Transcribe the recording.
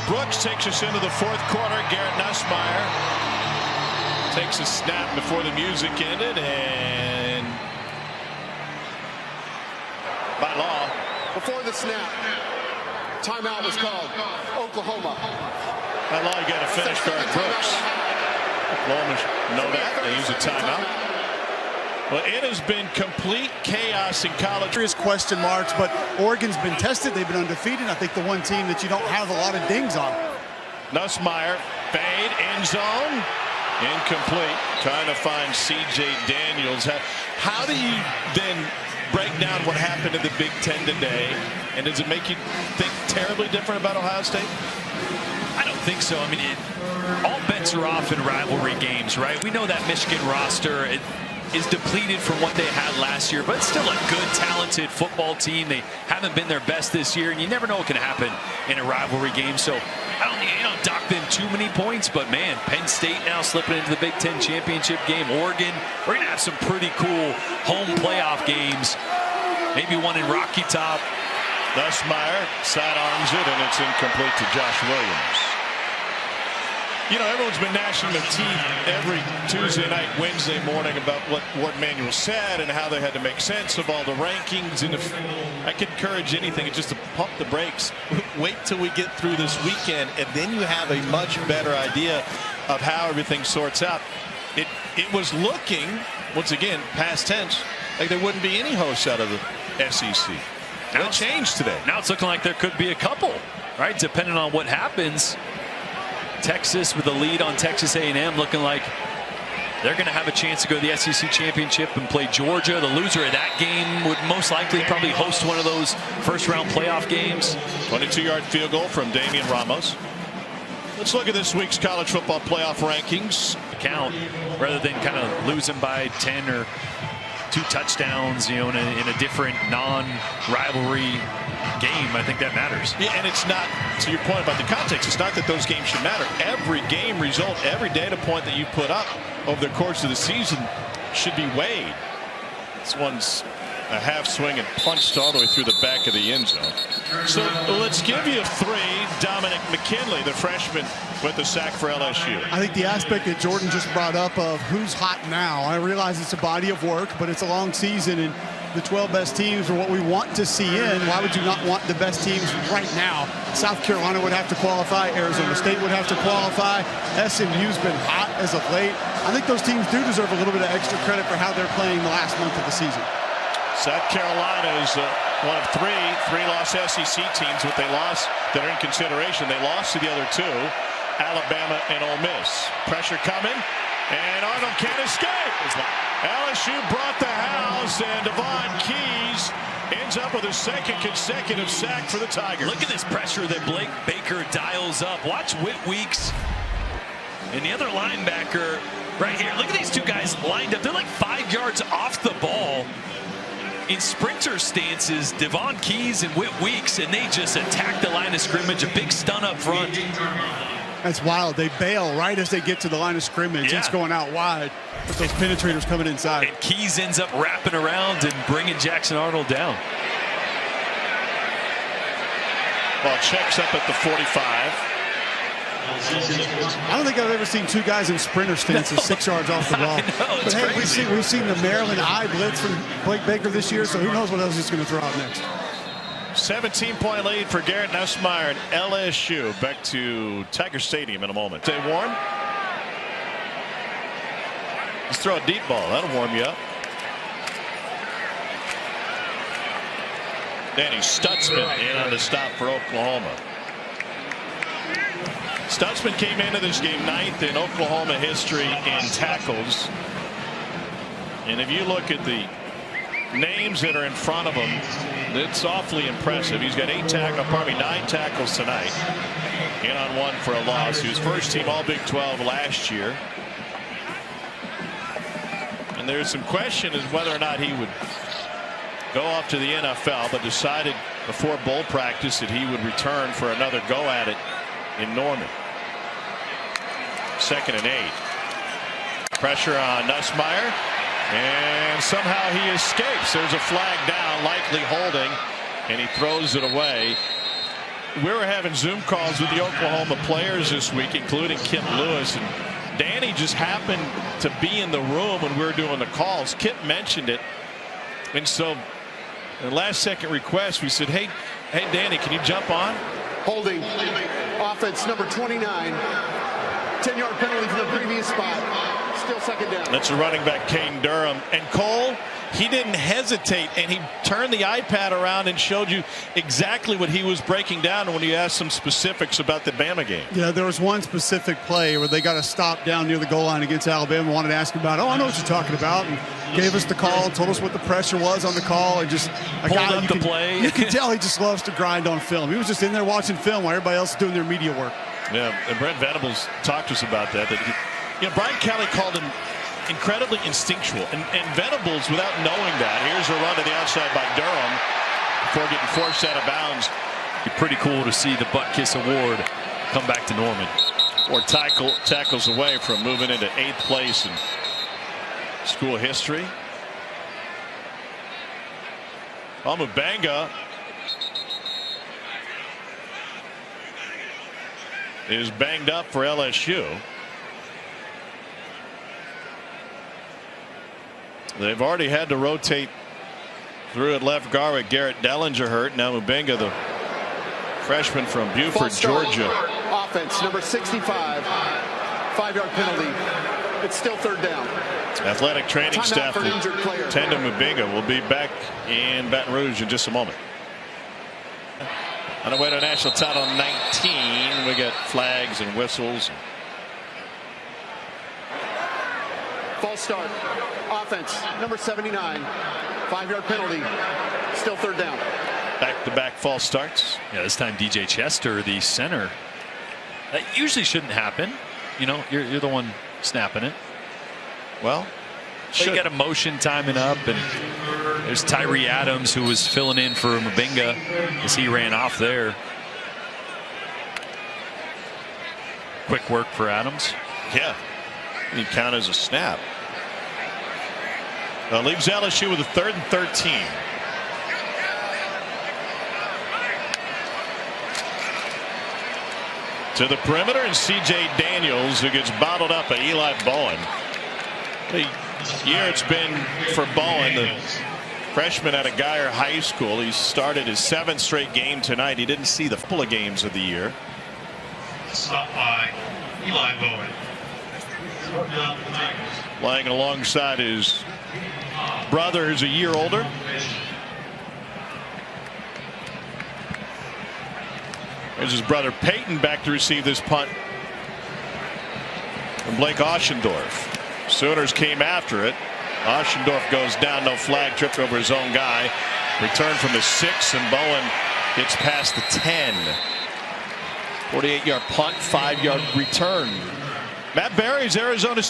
Brooks takes us into the fourth quarter. Garrett Nussmeier takes a snap before the music ended, and by law, before the snap, timeout was called. Oklahoma. By law, you got to finish Garrett Brooks. Oklahoma know that. They use a timeout. Well, it has been complete chaos in college. Serious question marks, but Oregon's been tested. They've been undefeated. I think the one team that you don't have a lot of dings on. Nussmeier, fade, end zone, incomplete. Trying to find C.J. Daniels. How do you then break down what happened in the Big Ten today? And does it make you think terribly different about Ohio State? I don't think so. I mean, all bets are off in rivalry games, right? We know that Michigan roster is depleted from what they had last year, but it's still a good, talented football team. They haven't been their best this year, and you never know what can happen in a rivalry game. So I don't dock them too many points, but man, Penn State now slipping into the Big Ten championship game. Oregon, we're going to have some pretty cool home playoff games. Maybe one in Rocky Top. Nussmeier sidearms it, and it's incomplete to Josh Williams. You know, everyone's been gnashing their teeth every Tuesday night, Wednesday morning about what Manuel said and how they had to make sense of all the rankings. And if I could encourage anything, it's just to pump the brakes. Wait till we get through this weekend, and then you have a much better idea of how everything sorts out. It was looking, once again, past tense, like there wouldn't be any hosts out of the SEC. That changed today. Now it's looking like there could be a couple, right? Depending on what happens. Texas with the lead on Texas A&M, looking like they're going to have a chance to go to the SEC championship and play Georgia. The loser of that game would most likely probably host one of those first-round playoff games. 22-yard field goal from Damian Ramos. Let's look at this week's college football playoff rankings. Count rather than kind of losing by 10 or 2 touchdowns, you know, in a different non-rivalry game. I think that matters. Yeah, and it's not, to your point about the context, it's not that those games should matter. Every game result, every data point that you put up over the course of the season should be weighed. This one's a half swing and punched all the way through the back of the end zone. So let's give you 3. Dominic McKinley, the freshman, with the sack for LSU. I think the aspect that Jordan just brought up of who's hot now, I realize it's a body of work, but it's a long season, and the 12 best teams are what we want to see in. Why would you not want the best teams right now? South Carolina would have to qualify. Arizona State would have to qualify. SMU's been hot as of late. I think those teams do deserve a little bit of extra credit for how they're playing the last month of the season. South Carolina is one of three-loss SEC teams. What they lost that are in consideration. They lost to the other 2, Alabama and Ole Miss. Pressure coming, and Arnold can't escape. LSU brought the house, and Devon Keys ends up with a second consecutive sack for the Tigers. Look at this pressure that Blake Baker dials up. Watch Whit Weeks and the other linebacker right here. Look at these 2 guys lined up. They're like 5 yards off the ball in sprinter stances, Devon Keys and Whit Weeks, and they just attack the line of scrimmage. A big stun up front. That's wild. They bail right as they get to the line of scrimmage. Yeah. It's going out wide with those penetrators coming inside. And Keys ends up wrapping around and bringing Jackson Arnold down. Ball checks up at the 45. I don't think I've ever seen 2 guys in sprinter stances 6 yards off the ball. Know, but hey, crazy. we've seen the Maryland eye blitz from Blake Baker this year, so who knows what else he's going to throw out next. 17-point lead for Garrett Nussmeier and LSU. Back to Tiger Stadium in a moment. Stay warm. Just throw a deep ball. That'll warm you up. Danny Stutzman in on the stop for Oklahoma. Stutzman came into this game 9th in Oklahoma history in tackles. And if you look at the names that are in front of him, it's awfully impressive. He's got 9 tackles tonight. In on 1 for a loss. He was first team All Big 12 last year. And there's some question as whether or not he would go off to the NFL, but decided before bowl practice that he would return for another go at it in Norman. 2nd and 8. Pressure on Nussmeier, and somehow he escapes. There's a flag down, likely holding, and he throws it away. we were having Zoom calls with the Oklahoma players this week, including Kip Lewis, and Danny just happened to be in the room when we were doing the calls. Kip mentioned it, and so the last second request, we said, hey Danny, can you jump on? Holding offense number 29. 10-yard penalty from the previous spot. Still second down. That's a running back, Kane Durham. And Cole, he didn't hesitate, and he turned the iPad around and showed you exactly what he was breaking down when you asked some specifics about the Bama game. Yeah, there was one specific play where they got a stop down near the goal line against Alabama. Wanted to ask him about, oh, I know what you're talking about, and gave us the call, told us what the pressure was on the call, and just a pulled guy up the play. You can tell he just loves to grind on film. He was just in there watching film while everybody else is doing their media work. Yeah, and Brent Venables talked to us about that. Brian Kelly called him incredibly instinctual, and Venables, without knowing that, here's a run to the outside by Durham before getting forced out of bounds. Be pretty cool to see the butt kiss award come back to Norman. Or tackles away from moving into 8th place in school history. Mubanga is banged up for LSU. They've already had to rotate through at left guard with Garrett Dellinger hurt. Now Mubanga, the freshman from Buford, Georgia. Offense number 65. 5-yard penalty. It's still third down. Athletic training staff Tandem Mubanga will be back in Baton Rouge in just a moment. On the way to national title 19, we got flags and whistles. False start. Offense number 79. 5-yard penalty. Still third down. Back-to-back false starts. Yeah, this time DJ Chester, the center. That usually shouldn't happen. You know, you're the one snapping it. Well, you got a motion timing up, and there's Tyree Adams, who was filling in for Mubanga as he ran off there. Quick work for Adams. Yeah, he count as a snap. Leaves LSU with a 3rd and 13. To the perimeter, and C.J. Daniels, who gets bottled up by Eli Bowen. The year it's been for Bowen, the freshman out of Guyer High School. He started his 7th straight game tonight. He didn't see the full of games of the year. Stop by Eli Bowen. Playing alongside his brother, who's a year older. There's his brother Peyton back to receive this punt from Blake Oschendorf. Sooners came after it. Oschendorf goes down, no flag, tripped over his own guy. Return from the 6, and Bowen gets past the 10. 48-yard punt, 5-yard return. Matt Berry's Arizona